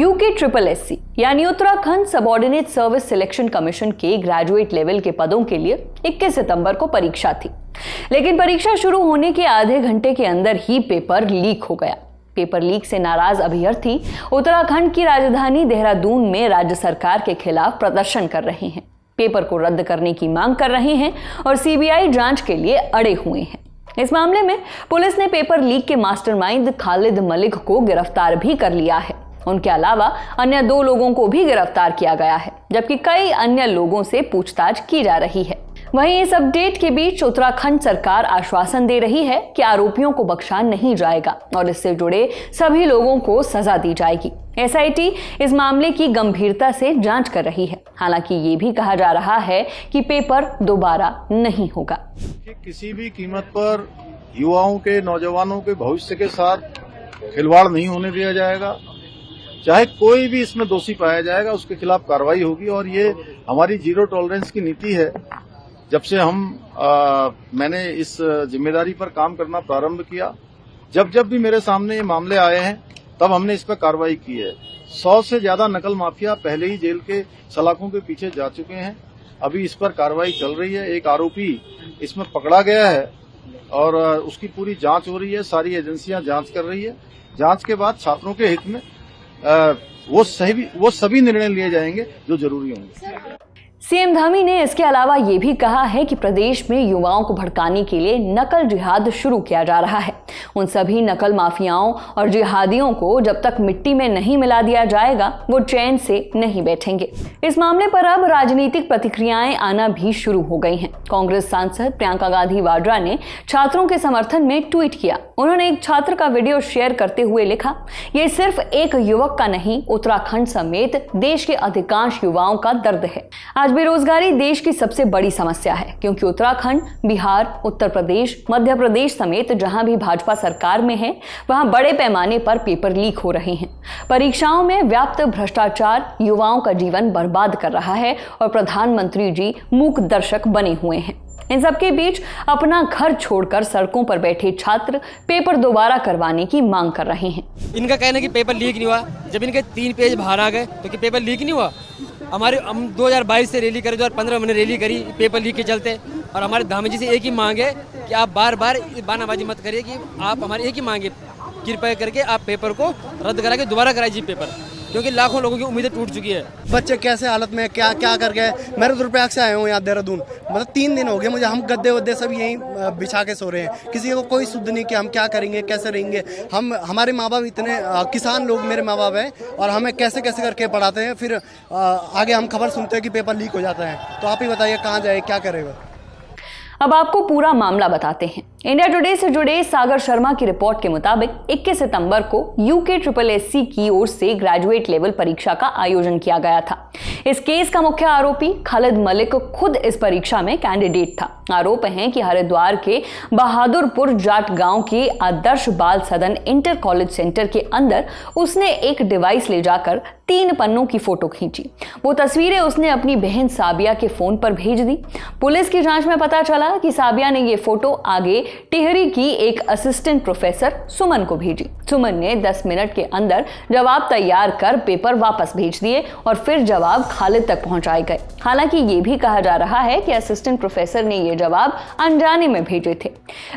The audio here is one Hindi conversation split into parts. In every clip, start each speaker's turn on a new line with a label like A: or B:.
A: UKSSC यानी Uttarakhand subordinate service selection commission के ग्रेजुएट लेवल के पदों के लिए 21 सितंबर को परीक्षा थी, लेकिन परीक्षा शुरू होने के आधे घंटे के अंदर ही पेपर लीक हो गया। पेपर लीक से नाराज अभ्यर्थी उत्तराखंड की राजधानी देहरादून में राज्य सरकार के खिलाफ प्रदर्शन कर रहे हैं, पेपर को रद्द करने की मांग कर रहे हैं और CBI जांच के लिए अड़े हुए हैं। इस मामले में पुलिस ने पेपर लीक के मास्टरमाइंड खालिद मलिक को गिरफ्तार भी कर लिया है। उनके अलावा अन्य 2 लोगों को भी गिरफ्तार किया गया है, जबकि कई अन्य लोगों से पूछताछ की जा रही है। वहीं इस अपडेट के बीच उत्तराखंड सरकार आश्वासन दे रही है कि आरोपियों को बख्शा नहीं जाएगा और इससे जुड़े सभी लोगों को सजा दी जाएगी। SIT इस मामले की गंभीरता से जांच कर रही है। हालांकि ये भी कहा जा रहा है कि पेपर दोबारा नहीं होगा।
B: किसी भी कीमत पर युवाओं के, नौजवानों के भविष्य के साथ खिलवाड़ नहीं होने दिया जाएगा। चाहे कोई भी इसमें दोषी पाया जाएगा, उसके खिलाफ कार्रवाई होगी और ये हमारी जीरो टॉलरेंस की नीति है। जब से मैंने इस जिम्मेदारी पर काम करना प्रारंभ किया, जब भी मेरे सामने ये मामले आए हैं, तब हमने इस पर कार्रवाई की है। 100 से ज्यादा नकल माफिया पहले ही जेल के सलाखों के पीछे जा चुके हैं। अभी इस पर कार्रवाई चल रही है। एक आरोपी इसमें पकड़ा गया है और उसकी पूरी जांच हो रही है। सारी एजेंसियां जांच कर रही है। जांच के बाद छात्रों के हित में वो सभी निर्णय लिए जाएंगे जो जरूरी होंगे।
A: CM धामी ने इसके अलावा ये भी कहा है कि प्रदेश में युवाओं को भड़काने के लिए नकल जिहाद शुरू किया जा रहा है। उन सभी नकल माफियाओं और जिहादियों को जब तक मिट्टी में नहीं मिला दिया जाएगा, वो चैन से नहीं बैठेंगे। इस मामले पर अब राजनीतिक प्रतिक्रियाएं आना भी शुरू हो गई हैं। कांग्रेस सांसद प्रियंका गांधी वाड्रा ने छात्रों के समर्थन में ट्वीट किया। उन्होंने एक छात्र का वीडियो शेयर करते हुए लिखा, ये सिर्फ एक युवक का नहीं, उत्तराखंड समेत देश के अधिकांश युवाओं का दर्द है। आज बेरोजगारी देश की सबसे बड़ी समस्या है, क्योंकि उत्तराखंड, बिहार, उत्तर प्रदेश, मध्य प्रदेश समेत जहां भी भाजपा सरकार में है, वहां बड़े पैमाने पर पेपर लीक हो रहे हैं। परीक्षाओं में व्याप्त भ्रष्टाचार युवाओं का जीवन बर्बाद कर रहा है और प्रधानमंत्री जी मूक दर्शक बने हुए हैं। इन सबके बीच अपना घर छोड़कर सड़कों पर बैठे छात्र पेपर दोबारा करवाने की मांग कर रहे हैं।
C: इनका कहना है कि पेपर लीक नहीं हुआ। जब इनके 3 पेज बाहर आ गए तो कि पेपर लीक नहीं हुआ। हम 2022 से रैली करी, 2015 में रैली करी पेपर लीक के चलते, और हमारे धामी जी से एक ही मांग है कि आप बार बार बहानाबाजी मत करिए, कि आप हमारी एक ही मांग है, कृपया करके आप पेपर को रद्द करा के दोबारा कराइए पेपर, क्योंकि लाखों लोगों की उम्मीदें टूट चुकी है।
D: बच्चे कैसे हालत में क्या कर गए। मैं रुद्रप्रयाग से आया हूँ यहाँ देहरादून, मतलब 3 दिन हो गए मुझे। हम गद्दे वद्दे सब यहीं बिछा के सो रहे हैं। किसी को कोई सुध नहीं कि हम क्या करेंगे, कैसे रहेंगे। हमारे माँ बाप इतने किसान लोग मेरे माँ बाप हैं, और हमें कैसे कैसे करके पढ़ाते हैं। फिर आगे हम खबर सुनते हैं कि पेपर लीक हो जाता है। तो आप ही बताइए कहाँ जाए, क्या करेगा।
A: अब आपको पूरा मामला बताते हैं। इंडिया टुडे से जुड़े सागर शर्मा की रिपोर्ट के मुताबिक 21 सितंबर को UKSSC की ओर से ग्रेजुएट लेवल परीक्षा का आयोजन किया गया था। इस केस का मुख्य आरोपी खालिद मलिक खुद इस परीक्षा में कैंडिडेट था। आरोप है कि हरिद्वार के बहादुरपुर जाट गांव के आदर्श बाल सदन इंटर कॉलेज सेंटर के अंदर उसने एक डिवाइस ले जाकर 3 पन्नों की फोटो खींची। वो तस्वीरें उसने अपनी बहन साबिया के फोन पर भेज दी। पुलिस की जांच में पता चला कि साबिया ने ये फोटो आगे टिहरी की एक असिस्टेंट प्रोफेसर सुमन को भेजी। सुमन ने 10 मिनट के अंदर जवाब तैयार कर पेपर वापस भेज दिए और फिर जवाब खालिद तक पहुंचाए गए। हालांकि ये भी कहा जा रहा है कि असिस्टेंट प्रोफेसर ने ये जवाब अनजाने में भेजे थे।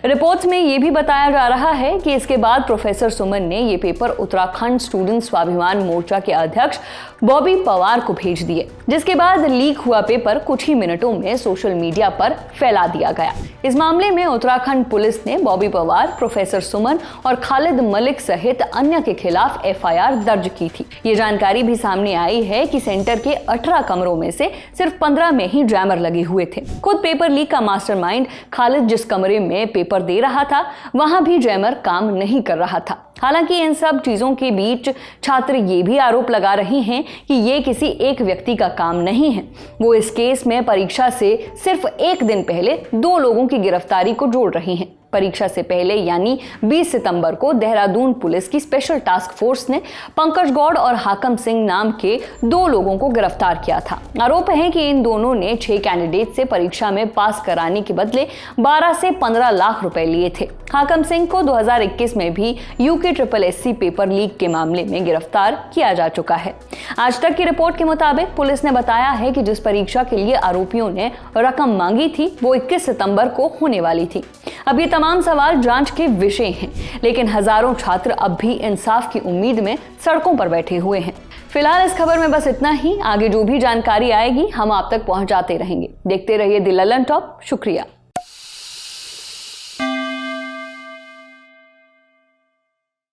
A: रिपोर्ट्स में ये भी बताया जा रहा है कि इसके बाद प्रोफेसर सुमन ने ये पेपर उत्तराखंड स्टूडेंट स्वाभिमान मोर्चा के अध्यक्ष बॉबी पवार को भेज दिए, जिसके बाद लीक हुआ पेपर कुछ ही मिनटों में सोशल मीडिया पर फैला दिया गया। इस मामले में उत्तराखंड पुलिस ने बॉबी पवार, प्रोफेसर सुमन और खालिद मलिक सहित अन्य के खिलाफ FIR दर्ज की थी। ये जानकारी भी सामने आई है कि सेंटर के 18 कमरों में से सिर्फ 15 में ही जैमर लगे हुए थे। खुद पेपर लीक का मास्टरमाइंड खालिद जिस कमरे में पेपर दे रहा था, वहां भी जैमर काम नहीं कर रहा था। हालांकि इन सब चीजों के बीच छात्र ये भी आरोप लगा रहे हैं कि ये किसी एक व्यक्ति का काम नहीं है। वो इस केस में परीक्षा से सिर्फ 1 दिन पहले 2 लोगों की गिरफ्तारी को जोड़ रहे हैं। परीक्षा से पहले यानी 20 सितंबर को देहरादून पुलिस की स्पेशल टास्क फोर्स ने पंकज गौड़ और हाकम सिंह नाम के 2 लोगों को गिरफ्तार किया था। आरोप है कि इन दोनों ने 6 कैंडिडेट से परीक्षा में पास कराने के बदले 12 से 15 लाख रुपए लिए थे। हाकम सिंह को 2021 में भी यूके SSC पेपर लीक के मामले में गिरफ्तार किया जा चुका है। आज तक की रिपोर्ट के मुताबिक पुलिस ने बताया है कि जिस परीक्षा के लिए आरोपियों ने रकम मांगी थी वो 21 सितंबर को होने वाली थी। अब ये तमाम सवाल जांच के विषय हैं, लेकिन हजारों छात्र अब भी इंसाफ की उम्मीद में सड़कों पर बैठे हुए हैं। फिलहाल इस खबर में बस इतना ही। आगे जो भी जानकारी आएगी हम आप तक पहुंचाते रहेंगे। देखते रहिए द ललन टॉप। शुक्रिया।